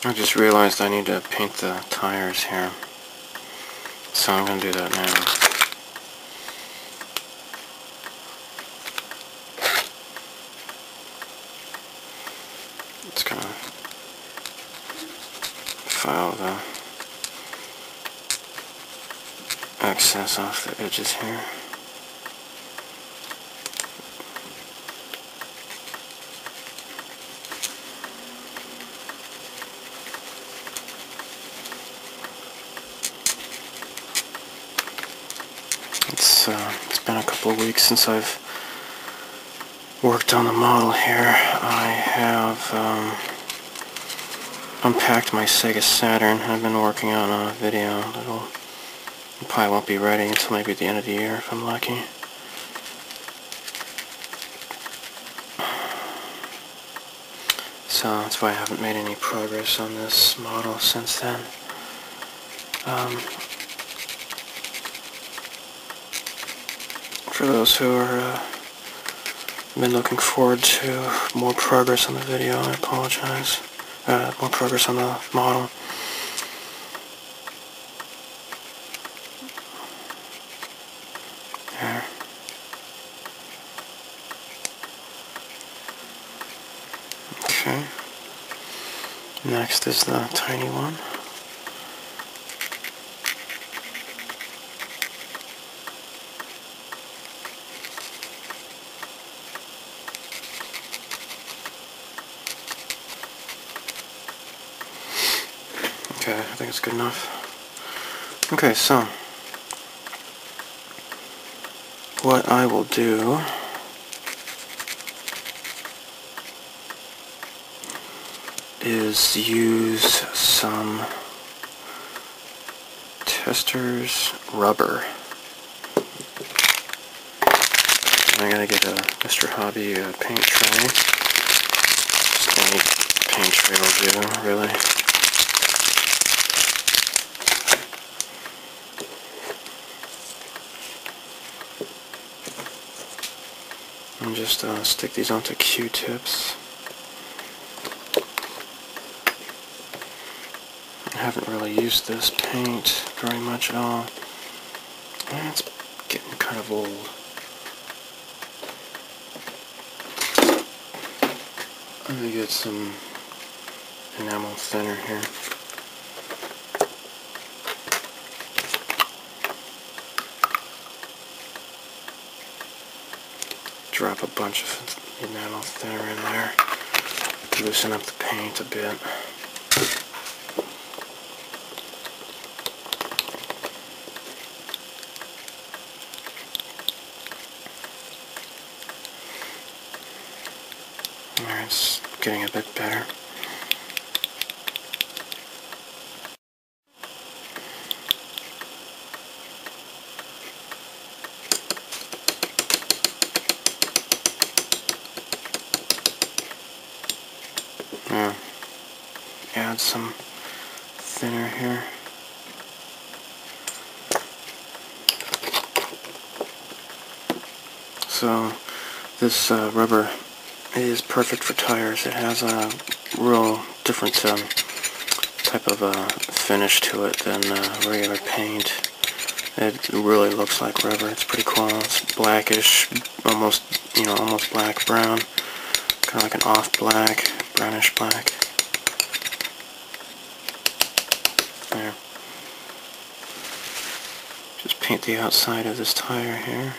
I just realized I need to paint the tires here, so I'm going to do that now. It's going to file the excess off the edges here. It's been a couple of weeks since I've worked on the model here. I have unpacked my Sega Saturn. I've been working on a video that'll probably won't be ready until maybe the end of the year if I'm lucky. So that's why I haven't made any progress on this model since then. For those who are been looking forward to more progress on the video, I apologize. More progress on the model. There. Okay. Next is the tiny one. Okay, I think it's good enough. Okay, so what I will do is use some Testors rubber. I'm gonna get a Mr. Hobby paint tray. Just any paint tray will do, really. And just stick these onto Q-tips. I haven't really used this paint very much at all. And it's getting kind of old. I'm going to get some enamel thinner here. Drop a bunch of enamel thinner in there. Loosen up the paint a bit. Alright, it's getting a bit better. Add some thinner here. So this rubber is perfect for tires. It has a real different type of finish to it than regular paint. It really looks like rubber. It's pretty cool. It's blackish, almost black brown, kind of like an off black, brownish black. There. Just paint the outside of this tire here.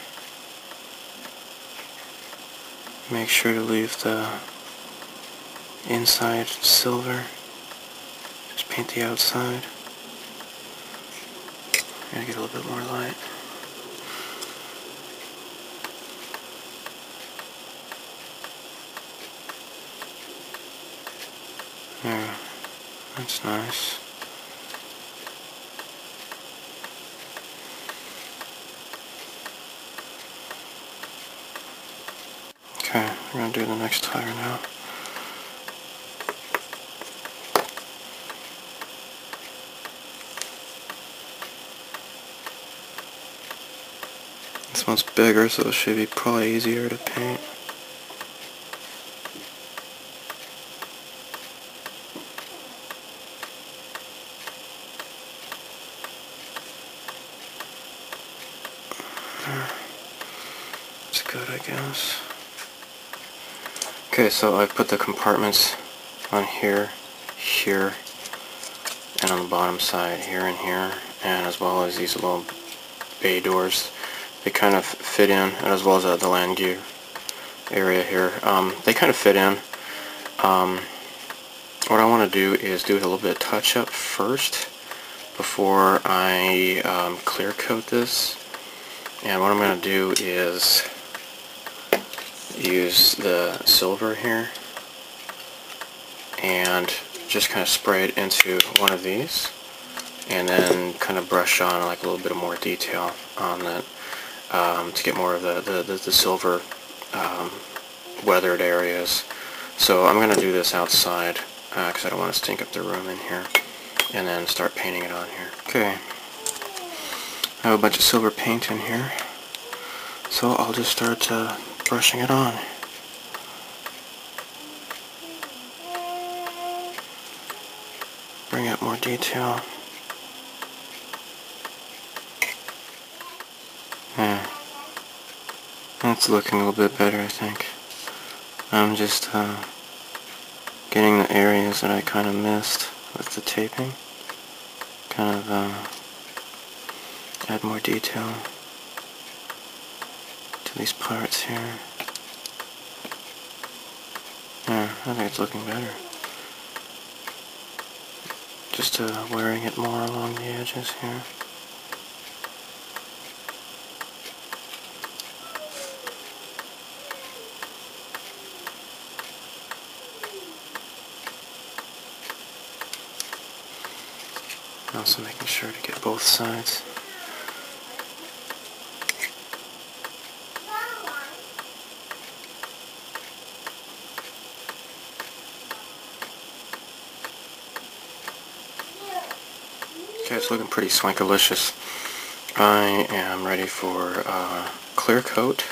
Make sure to leave the inside silver. Just paint the outside. Gotta get a little bit more light. There. That's nice. Okay, we're going to do the next tire now. This one's bigger, so it should be probably easier to paint. good, I guess. Okay, so I've put the compartments on here, here, and on the bottom side, here and here, and as well as these little bay doors. They kind of fit in, and as well as the land gear area here. They kind of fit in. What I want to do is do a little bit of touch-up first before I clear coat this. And what I'm going to do is use the silver here and just kind of spray it into one of these, and then kind of brush on like a little bit of more detail on that to get more of the silver weathered areas. So I'm going to do this outside because I don't want to stink up the room in here, and then start painting it on here. Okay, I have a bunch of silver paint in here, so I'll just start brushing it on. Bring out more detail. Yeah, that's looking a little bit better, I think. I'm just getting the areas that I kind of missed with the taping. Kind of add more detail to these parts here. Yeah, I think it's looking better. Just wearing it more along the edges here. Also making sure to get both sides. Okay, it's looking pretty swankalicious. I am ready for clear coat,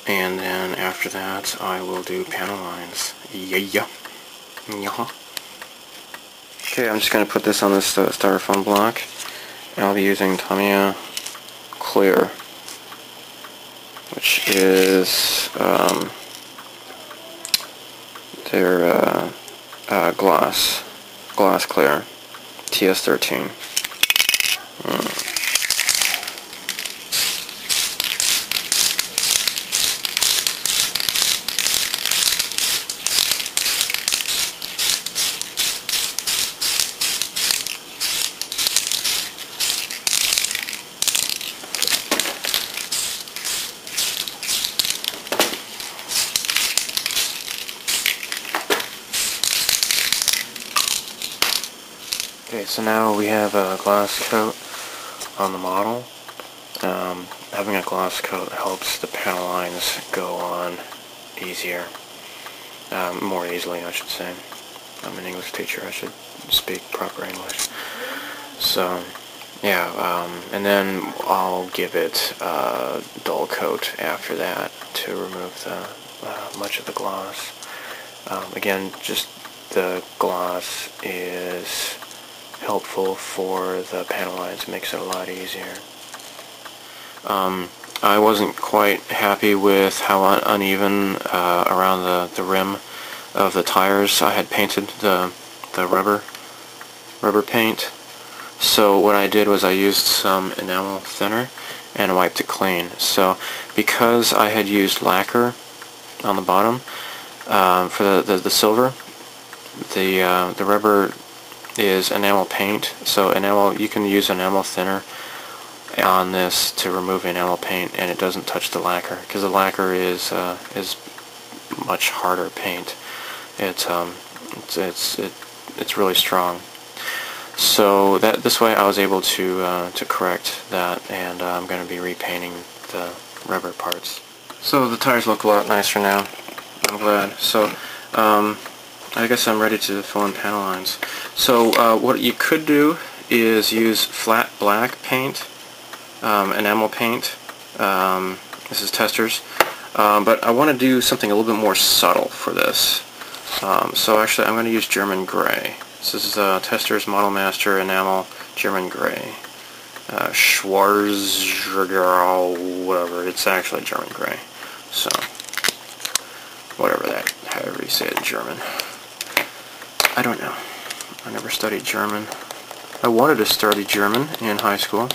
and then after that I will do panel lines. Yeah. Okay, I'm just going to put this on this styrofoam block, and I'll be using Tamiya Clear, which is their glass clear TS13. Okay, so now we have a glass coat on the model. Having a glass coat helps the panel lines go on easier. More easily, I should say. I'm an English teacher, I should speak proper English. So, yeah, and then I'll give it a dull coat after that to remove the much of the gloss. Again, just the gloss is helpful for the panel lines, makes it a lot easier. I wasn't quite happy with how uneven around the rim of the tires I had painted the rubber paint. So what I did was I used some enamel thinner and wiped it clean. So because I had used lacquer on the bottom for the silver, the rubber is enamel paint, so you can use enamel thinner on this to remove enamel paint, and it doesn't touch the lacquer, because the lacquer is much harder paint. It's really strong. So this way I was able to correct that, and I'm going to be repainting the rubber parts. So the tires look a lot nicer now. I'm glad. So I guess I'm ready to fill in panel lines. So what you could do is use flat black paint, enamel paint. This is Testors. But I want to do something a little bit more subtle for this. So actually I'm going to use German Gray. This is Testors Model Master Enamel German Gray. Schwarzgau, whatever. It's actually German gray. So, whatever that, however you say it in German. I don't know. I never studied German. I wanted to study German in high school,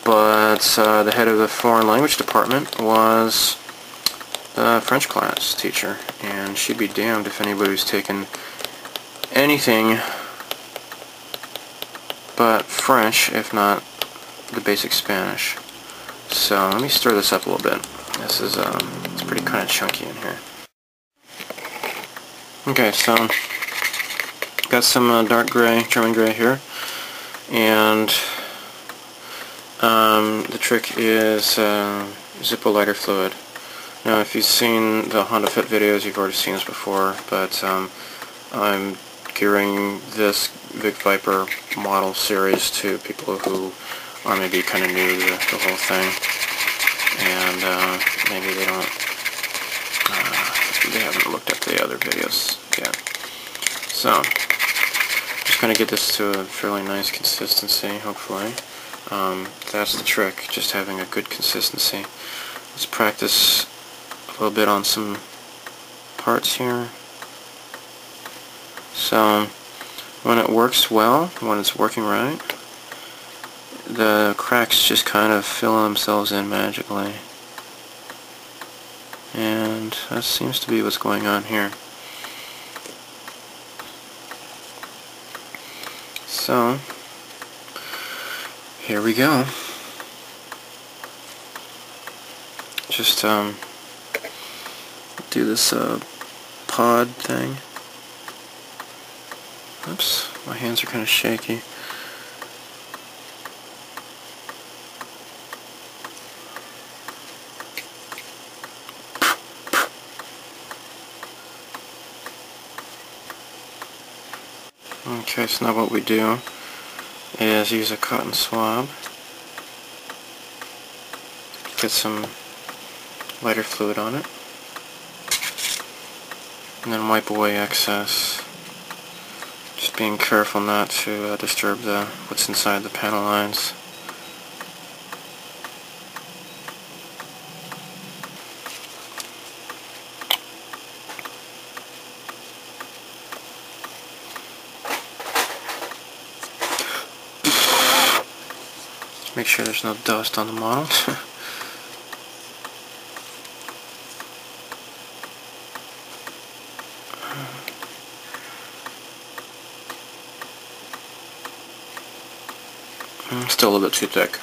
but the head of the foreign language department was the French class teacher, and she'd be damned if anybody was taking anything but French, if not the basic Spanish. So let me stir this up a little bit. This is it's pretty kind of chunky in here. Okay, so got some dark gray, German gray here, and the trick is Zippo lighter fluid. Now, if you've seen the Honda Fit videos, you've already seen this before, but I'm gearing this Vic Viper model series to people who are maybe kind of new to the whole thing, and maybe they haven't looked at the other videos yet. So, just going to get this to a fairly nice consistency, hopefully. That's the trick, just having a good consistency. Let's practice a little bit on some parts here. So, when it works well, when it's working right, the cracks just kind of fill themselves in magically. And that seems to be what's going on here. So, here we go. Just do this pod thing. Oops, my hands are kind of shaky. Okay, so now what we do is use a cotton swab, get some lighter fluid on it, and then wipe away excess. Just being careful not to disturb what's inside the panel lines. Make sure there's no dust on the model. Still a little bit too thick.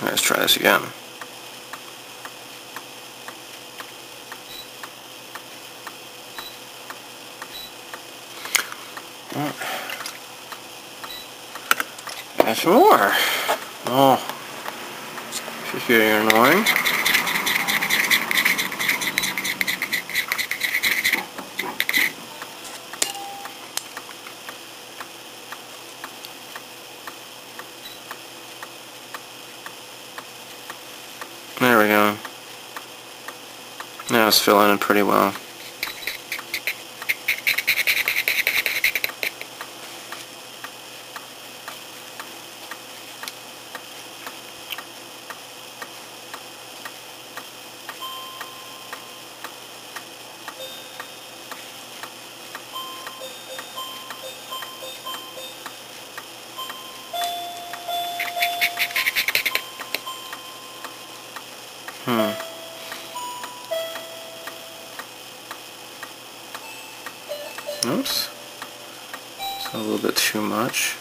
Let's try this again. That's more. Oh, this is getting annoying. There we go. Now it's filling in pretty well. Oops. It's a little bit too much.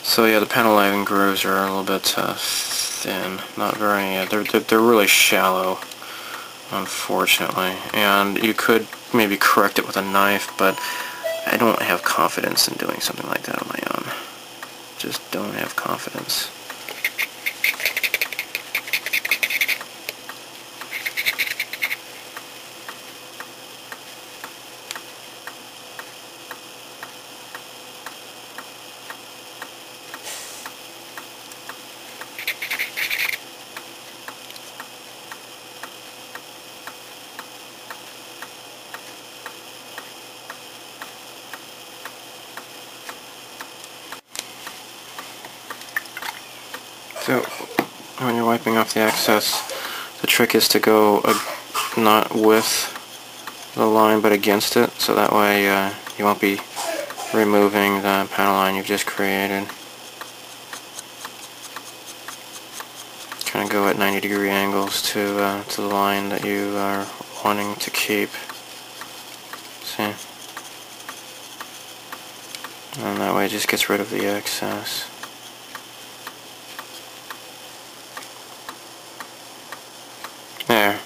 So yeah, the panel lining grooves are a little bit thin. Not very. They're really shallow, unfortunately. And you could maybe correct it with a knife, but I don't have confidence in doing something like that on my own. Just don't have confidence. So when you're wiping off the excess, the trick is to go not with the line but against it, so that way you won't be removing the panel line you've just created. Kind of go at 90-degree angles to the line that you are wanting to keep. See? And that way it just gets rid of the excess. There.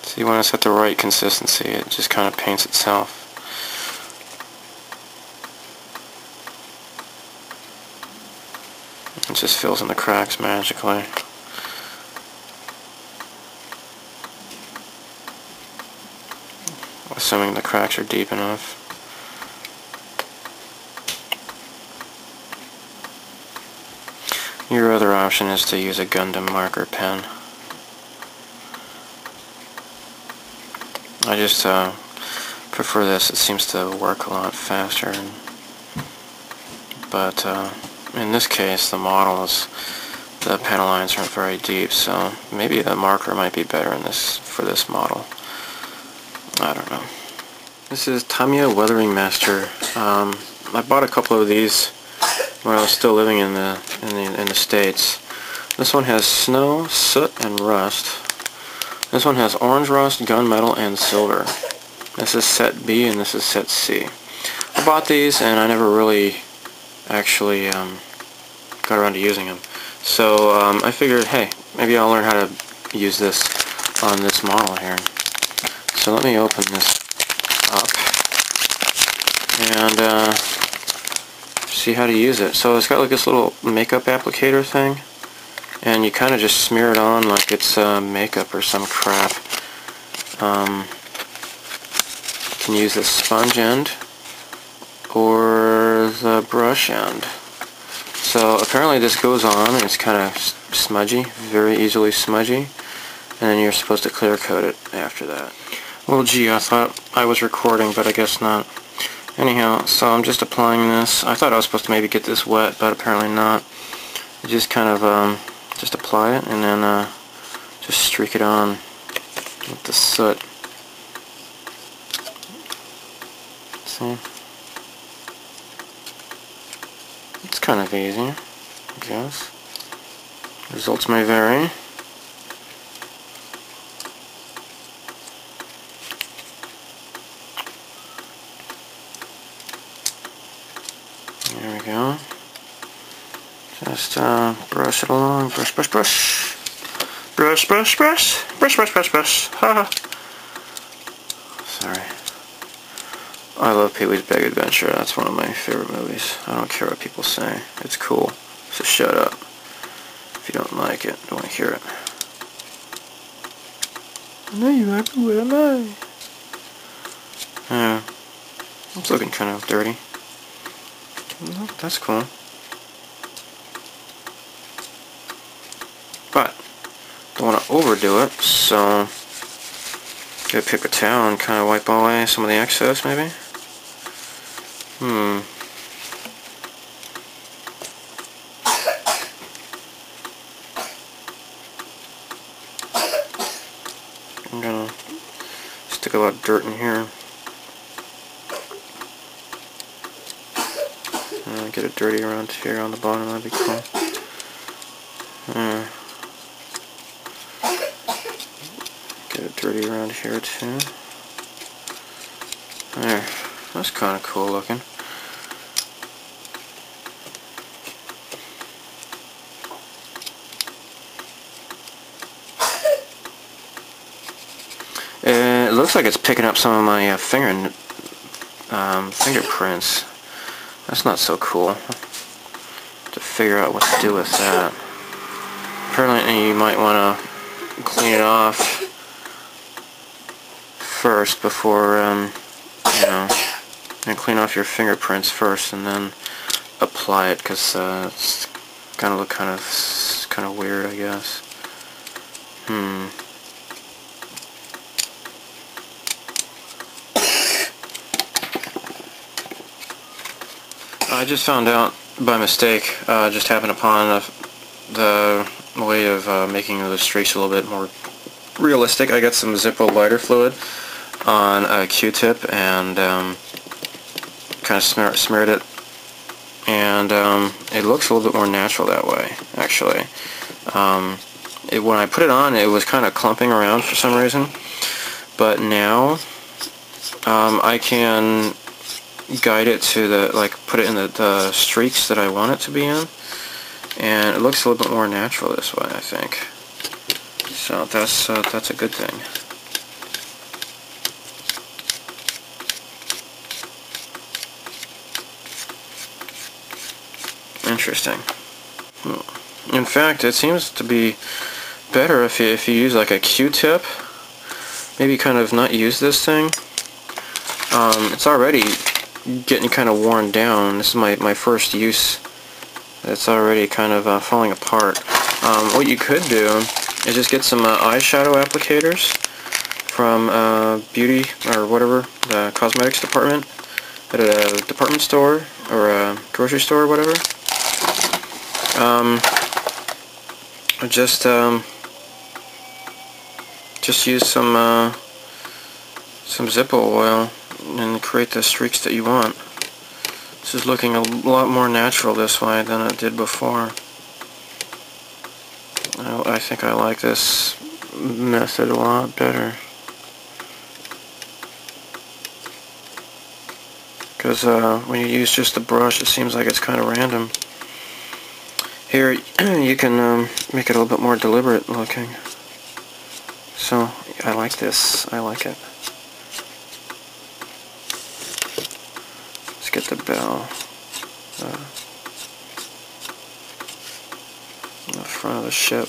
See, when it's at the right consistency, it just kind of paints itself. It just fills in the cracks magically. Assuming the cracks are deep enough. Your other option is to use a Gundam marker pen. I just prefer this. It seems to work a lot faster. But in this case, the panel lines aren't very deep, so maybe the marker might be better for this model. I don't know. This is Tamiya Weathering Master. I bought a couple of these when I was still living in the States. This one has snow, soot, and rust. This one has orange rust, gunmetal, and silver. This is set B and this is set C. I bought these and I never really actually got around to using them. So I figured, hey, maybe I'll learn how to use this on this model here. So let me open this up and see how to use it. So it's got like this little makeup applicator thing, and you kind of just smear it on like it's makeup or some crap. You can use the sponge end or the brush end. So apparently this goes on and it's kind of smudgy, very easily smudgy, and then you're supposed to clear coat it after that. Well, gee, I thought I was recording, but I guess not. Anyhow, so I'm just applying this. I thought I was supposed to maybe get this wet, but apparently not. You just kind of just apply it and then just streak it on with the soot. See? It's kind of easy, I guess. Results may vary. There we go. Just brush it along. Brush, brush, brush. Brush, brush, brush. Brush, brush, brush, brush. Ha ha. Sorry. I love Pee-wee's Big Adventure. That's one of my favorite movies. I don't care what people say. It's cool. So shut up. If you don't like it, don't want to hear it. I know you like it, what am I? Yeah. It's looking kind of dirty. That's cool. But don't want to overdo it, so gotta pick a towel and kind of wipe away some of the excess, maybe. I'm gonna stick a lot of dirt in here. Get it dirty around here on the bottom, that'd be cool. Get it dirty around here too. There, that's kind of cool looking. It looks like it's picking up some of my fingerprints. That's not so cool. To figure out what to do with that. Apparently you might want to clean it off first before, you know, and clean off your fingerprints first and then apply it, because it's gonna look kind of weird, I guess. I just found out by mistake, just happened upon the way of making the streaks a little bit more realistic, I got some Zippo lighter fluid on a Q-tip and kind of smeared it, and it looks a little bit more natural that way, actually. When I put it on, it was kind of clumping around for some reason, but now I can guide it to put it in the streaks that I want it to be in, and it looks a little bit more natural this way, I think. So that's a good thing. Interesting. In fact, it seems to be better if you use like a Q-tip. Maybe kind of not use this thing. It's already getting kind of worn down. This is my first use. It's already kind of falling apart. What you could do is just get some eyeshadow applicators from beauty or whatever, the cosmetics department at a department store or a grocery store or whatever. Just use some Zippo oil and create the streaks that you want. This is looking a lot more natural this way than it did before. I think I like this method a lot better, because when you use just the brush, it seems like it's kind of random. Here you can make it a little bit more deliberate looking. So I like this. I like it. Let's get the bell in the front of the ship.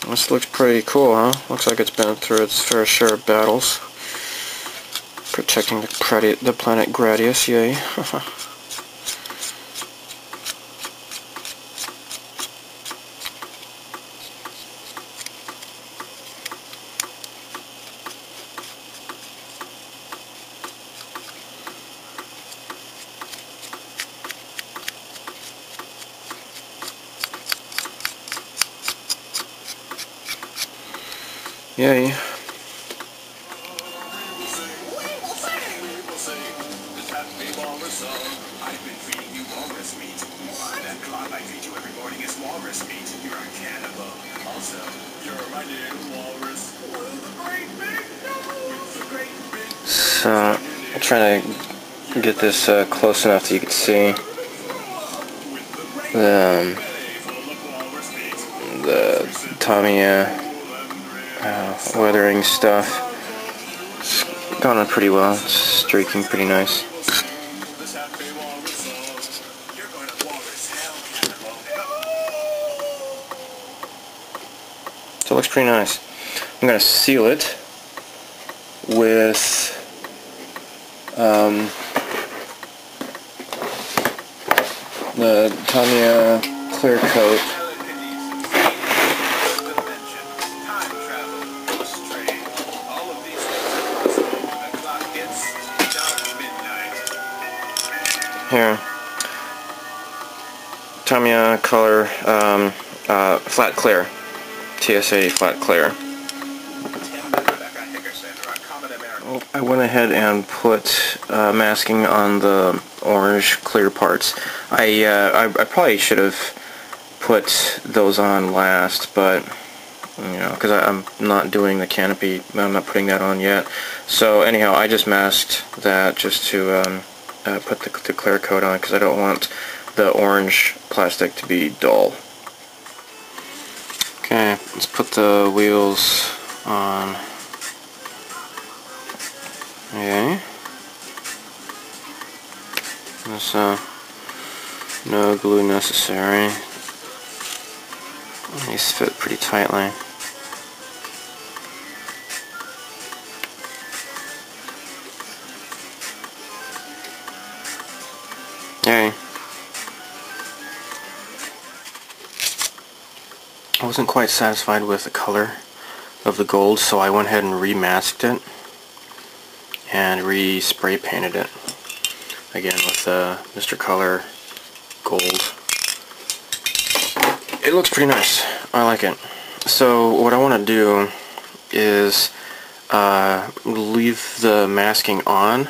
This looks pretty cool, huh? Looks like it's been through its fair share of battles. Protecting the planet Gradius, yay. Yay. I've been feeding you walrus meat. That clock I feed you every morning is walrus meat. You're a cannibal. Also, you're a running walrus. So, I'm trying to get this close enough that you can see the Tamiya weathering stuff. It's gone on pretty well. It's streaking pretty nice. So it looks pretty nice. I'm going to seal it with the Tamiya clear coat. Here, Tamiya color flat clear, TS80 flat clear. I went ahead and put masking on the orange clear parts. I probably should have put those on last, but you know, because I'm not doing the canopy, I'm not putting that on yet. So anyhow, I just masked that just to put the clear coat on, because I don't want the orange plastic to be dull. Okay, let's put the wheels on. Okay. There's no glue necessary. These fit pretty tightly. Yay. I wasn't quite satisfied with the color of the gold, so I went ahead and remasked it and re-spray painted it again with Mr. Color gold. It looks pretty nice. I like it. So what I want to do is leave the masking on,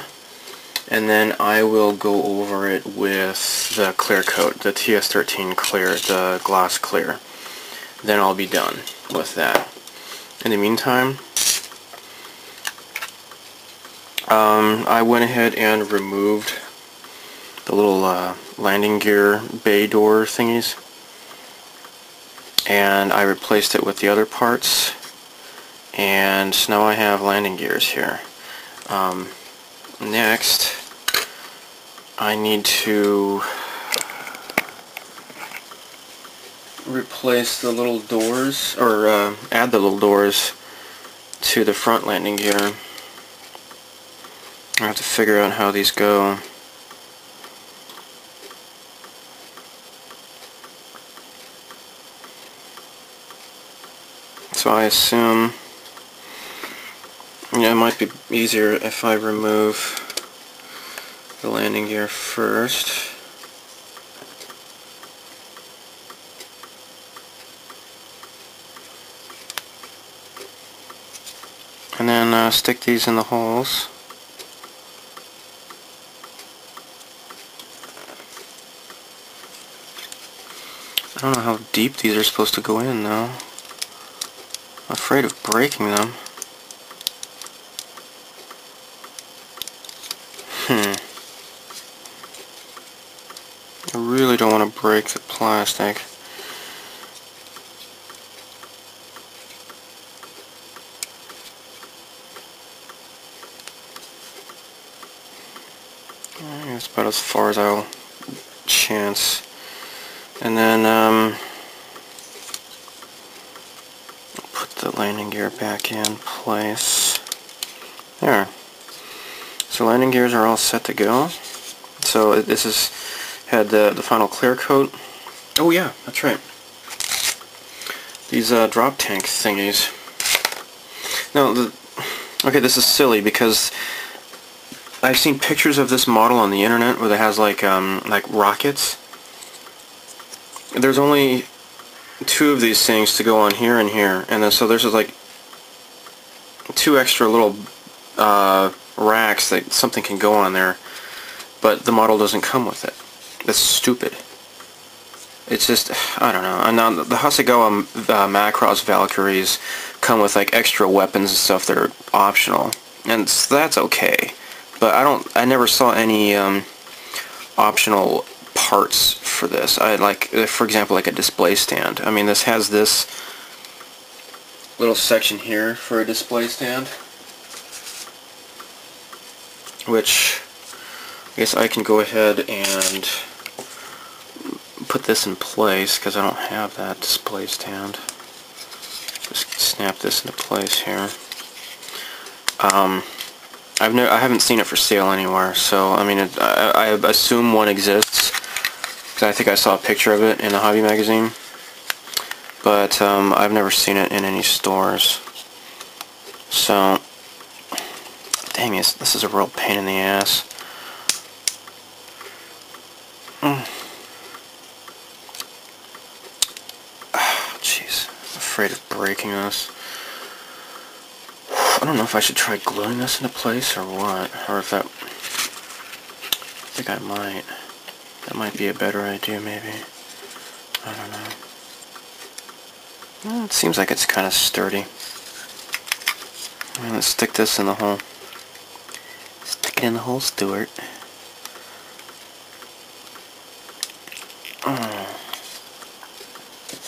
and then I will go over it with the clear coat, the TS13 clear, the gloss clear. Then I'll be done with that. In the meantime, I went ahead and removed the little landing gear bay door thingies, and I replaced it with the other parts, and now I have landing gears here. Next, I need to replace the little doors, or add the little doors to the front landing gear. I have to figure out how these go. So I assume, yeah, it might be easier if I remove the landing gear first. And then stick these in the holes. I don't know how deep these are supposed to go in though. I'm afraid of breaking them. I really don't want to break the plastic. That's about as far as I'll chance. And then put the landing gear back in place. There. So landing gears are all set to go. So this is had the final clear coat. Oh yeah, that's right. These drop tank thingies. Now, okay, this is silly because I've seen pictures of this model on the internet where it has like rockets. There's only 2 of these things to go on here and here, and then so there's just like 2 extra little racks that something can go on there, but the model doesn't come with it. That's stupid. It's just, I don't know. And now the Hasegawa Macross Valkyries come with like extra weapons and stuff that are optional, and that's okay. But I never saw any optional parts for this. For example, like a display stand. I mean, this has this little section here for a display stand, which I guess I can go ahead and put this in place because I don't have that display stand. Just snap this into place here. I haven't seen it for sale anywhere, so I mean, I assume one exists because I think I saw a picture of it in a hobby magazine, but I've never seen it in any stores. So, dang it, this is a real pain in the ass. Jeez, I'm afraid of breaking this. I don't know if I should try gluing this into place or what, or if that... I think I might. That might be a better idea, maybe. I don't know. Well, it seems like it's kind of sturdy. Let's stick this in the hole. Stick it in the hole, Stuart.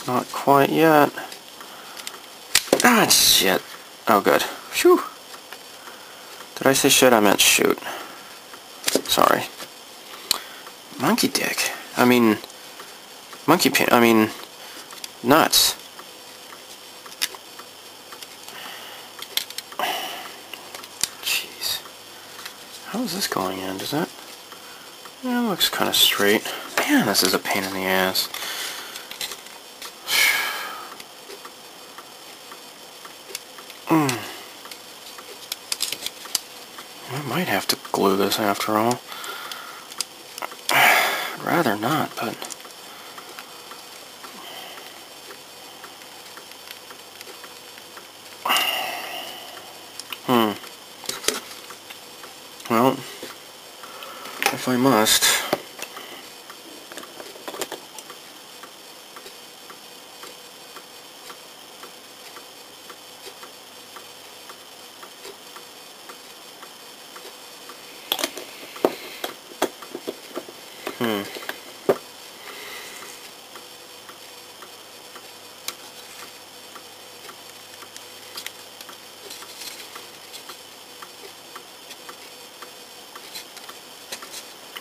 Not quite yet. Ah, shit. Oh, good. Phew. Did I say shit? I meant shoot. Sorry. Monkey dick. I mean... Monkey pin. I mean... Nuts. Jeez. How is this going in? Does that... Yeah, it looks kind of straight. Man, this is a pain in the ass. I might have to glue this after all. I'd rather not, but... Well, if I must...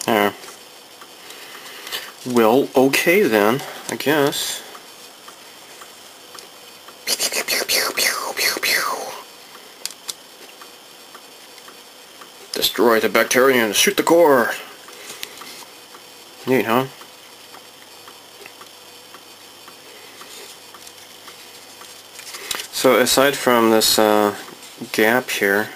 There. Well, okay then, I guess. Destroy the bacteria and shoot the core. Neat, huh? So aside from this gap here,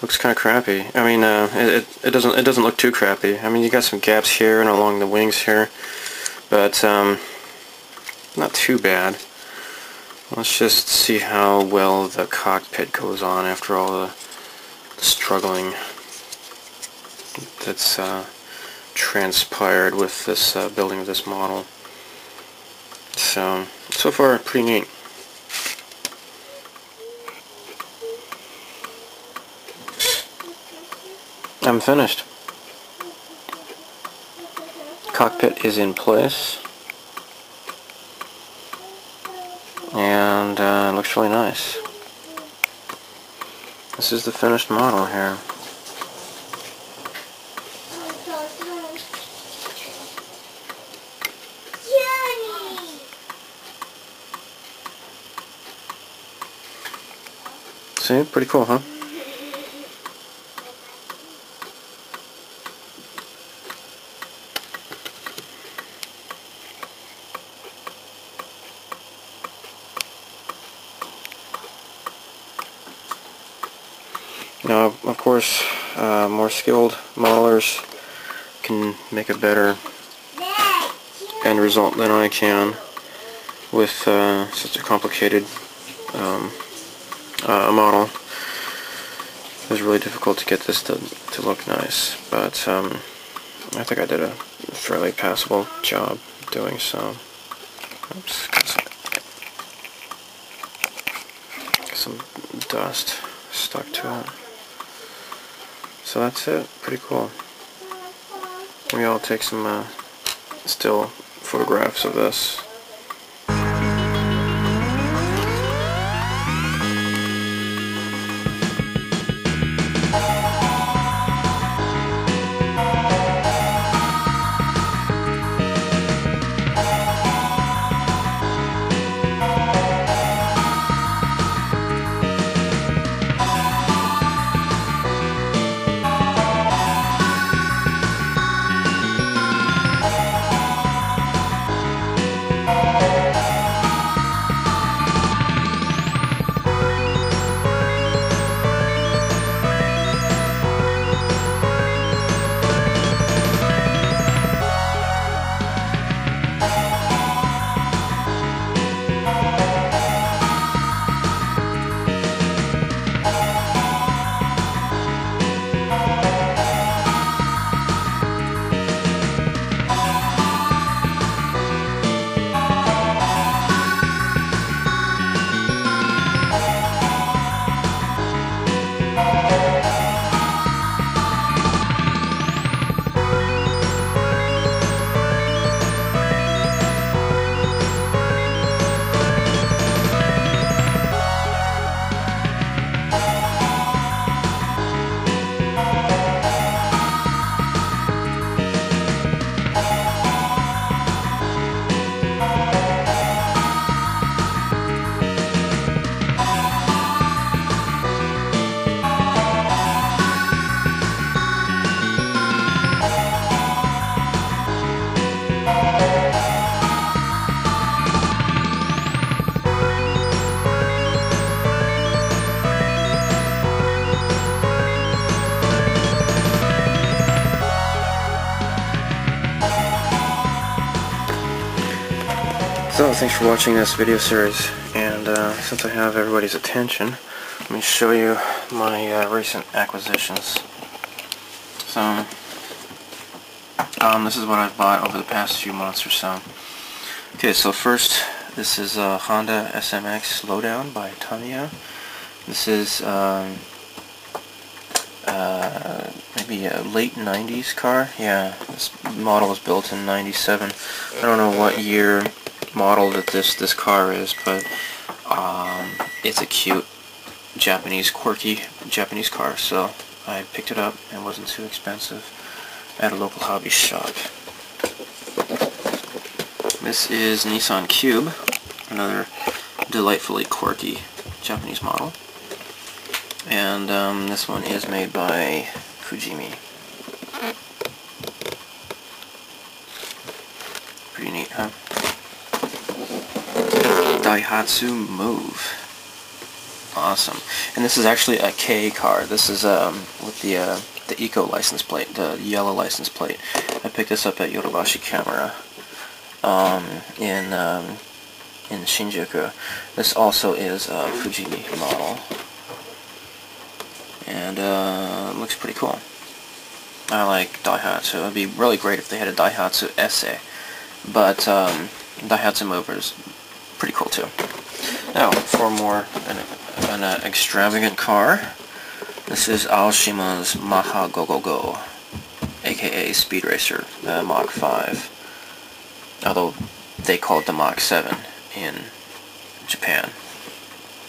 looks kind of crappy. I mean, it doesn't look too crappy. I mean, you got some gaps here and along the wings here, but not too bad. Let's just see how well the cockpit goes on after all the struggling that's transpired with this building of this model. So far, pretty neat. I'm finished. Cockpit is in place, and it looks really nice. This is the finished model here. See, pretty cool, huh? Now, of course, more skilled modelers can make a better end result than I can with such a complicated model. It was really difficult to get this to look nice, but I think I did a fairly passable job doing so. Oops, got some dust stuck to it. So that's it. Pretty cool. Maybe I'll take some still photographs of this. So, thanks for watching this video series, and since I have everybody's attention, let me show you my recent acquisitions. So, this is what I've bought over the past few months or so. Okay, so first, this is a Honda SMX Lowdown by Tamiya. This is maybe a late 90s car. Yeah, this model was built in 97. I don't know what year model that this car is, but it's a cute Japanese, quirky Japanese car, so I picked it up. It wasn't too expensive at a local hobby shop. This is Nissan Cube, another delightfully quirky Japanese model. And this one is made by Fujimi. Pretty neat, huh? Daihatsu Move. Awesome. And this is actually a K car. This is with the Eco license plate, the yellow license plate. I picked this up at Yodobashi Camera in Shinjuku. This also is a Fujimi model. And it looks pretty cool. I like Daihatsu. It would be really great if they had a Daihatsu Esse, but Daihatsu Mover is pretty cool too. Now, for more an extravagant car, this is Aoshima's Maha Go Go Go, aka Speed Racer, the Mach 5. Although they call it the Mach 7 in Japan.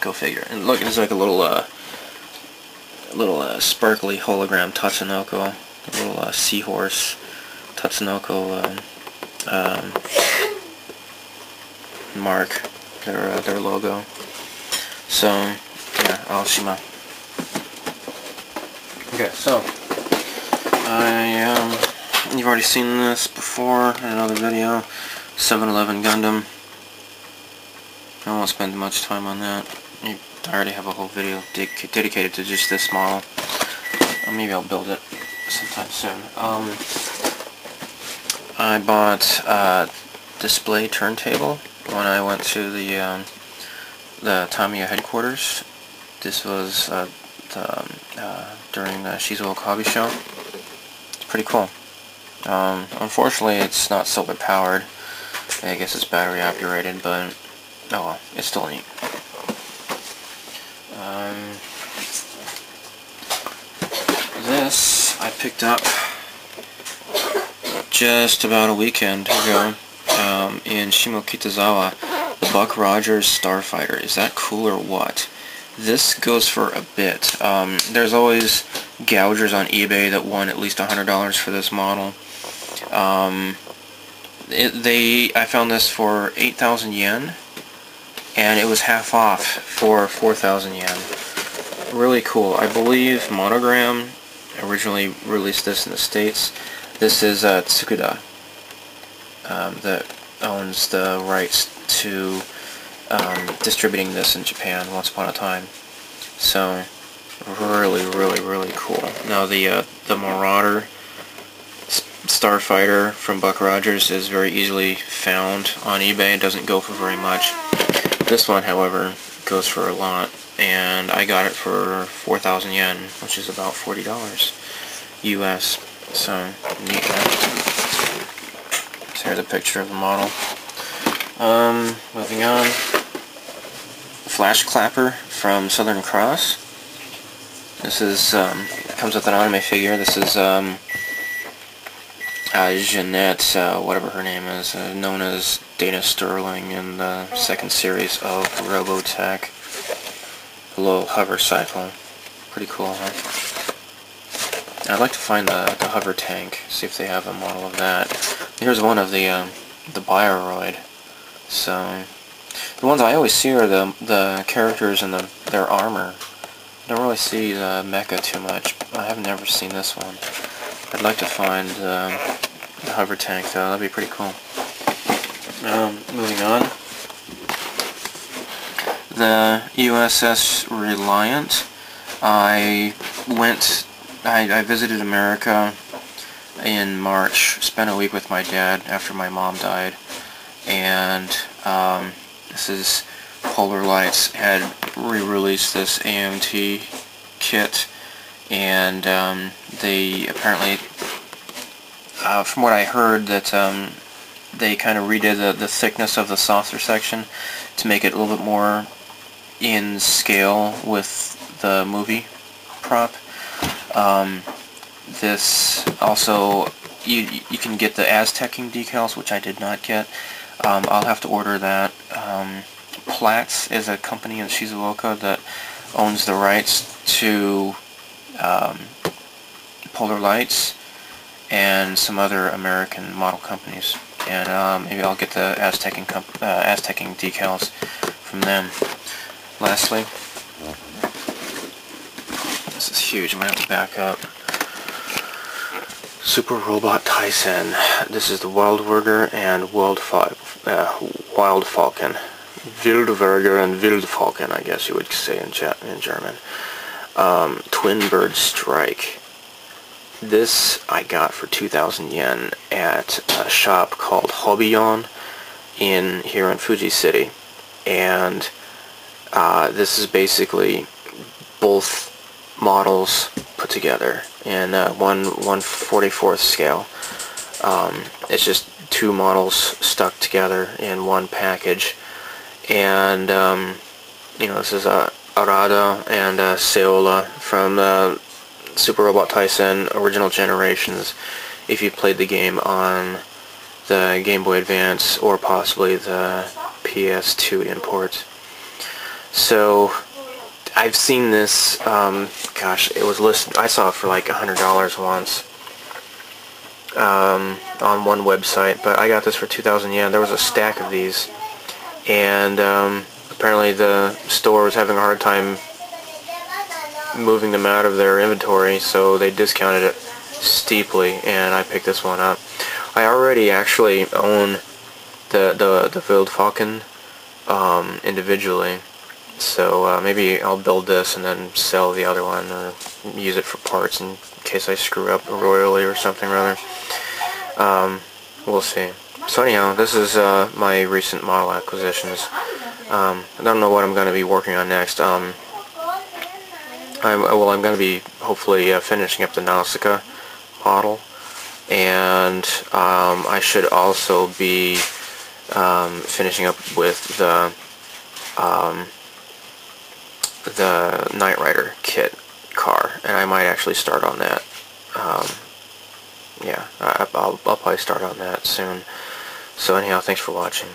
Go figure. And look, it's like a little sparkly hologram Tatsunoko, a little seahorse Tatsunoko mark, their logo. So yeah, Aoshima. Okay, so you've already seen this before in another video. 7-Eleven Gundam. I won't spend much time on that. I already have a whole video dedicated to just this model. Maybe I'll build it sometime soon. I bought a display turntable when I went to the Tamiya headquarters. This was during the Shizuoka Hobby Show. It's pretty cool. Unfortunately, it's not solar powered. I guess it's battery operated, but oh well, it's still neat. This I picked up just about a weekend ago in Shimokitazawa, the Buck Rogers Starfighter. Is that cool or what? This goes for a bit. There's always gougers on eBay that want at least $100 for this model. I found this for 8,000 yen, and it was half off for 4,000 yen. Really cool. I believe Monogram originally released this in the States. This is Tsukuda that owns the rights to distributing this in Japan once upon a time. So really cool. Now the Marauder Starfighter from Buck Rogers is very easily found on eBay. It doesn't go for very much. This one, however, goes for a lot, and I got it for 4,000 yen, which is about $40 US. So neat. So here's a picture of the model. Moving on. Flash Clapper from Southern Cross. This is comes with an anime figure. This is Jeanette, whatever her name is, known as Dana Sterling in the second series of Robotech. A little hover cycle. Pretty cool, huh? I'd like to find the hover tank, see if they have a model of that. Here's one of the Bioroid. So the ones I always see are the characters and their armor. I don't really see the mecha too much. I have never seen this one. I'd like to find the hover tank though. That'd be pretty cool. Moving on. The USS Reliant. I visited America in March, spent a week with my dad after my mom died, and This is Polar Lights had re-released this AMT kit, and they apparently, from what I heard, that they kind of redid the thickness of the saucer section to make it a little bit more in scale with the movie prop. This also, you can get the Aztecing decals, which I did not get. I'll have to order that. Platts is a company in Shizuoka that owns the rights to Polar Lights and some other American model companies, and maybe I'll get the Aztecing decals from them. Lastly, this is huge. I'm going to have to back up. Super Robot Tyson. This is the Wildwerger and Wild Falcon. Wildwerger and Wildfalken, I guess you would say in German. Twin Bird Strike. This I got for 2,000 yen at a shop called Hobbion here in Fuji City, and this is basically both models put together in 1/44 scale. It's just two models stuck together in one package, and you know, this is Arada and Seola from the Super Robot Tyson original generations, if you played the game on the Game Boy Advance or possibly the PS2 import. So I've seen this, gosh, it was listed, I saw it for like $100 once on one website, but I got this for 2,000 yen. There was a stack of these, and apparently the store was having a hard time moving them out of their inventory, so they discounted it steeply, and I picked this one up. I already actually own the Wildfalken individually, so maybe I'll build this and then sell the other one, or use it for parts in case I screw up royally or something rather. We'll see. So anyhow, this is my recent model acquisitions. I don't know what I'm going to be working on next. I'm going to be hopefully finishing up the Nausicaa model, and I should also be finishing up with the Knight Rider kit car, and I might actually start on that. Yeah, I'll probably start on that soon. So anyhow, thanks for watching.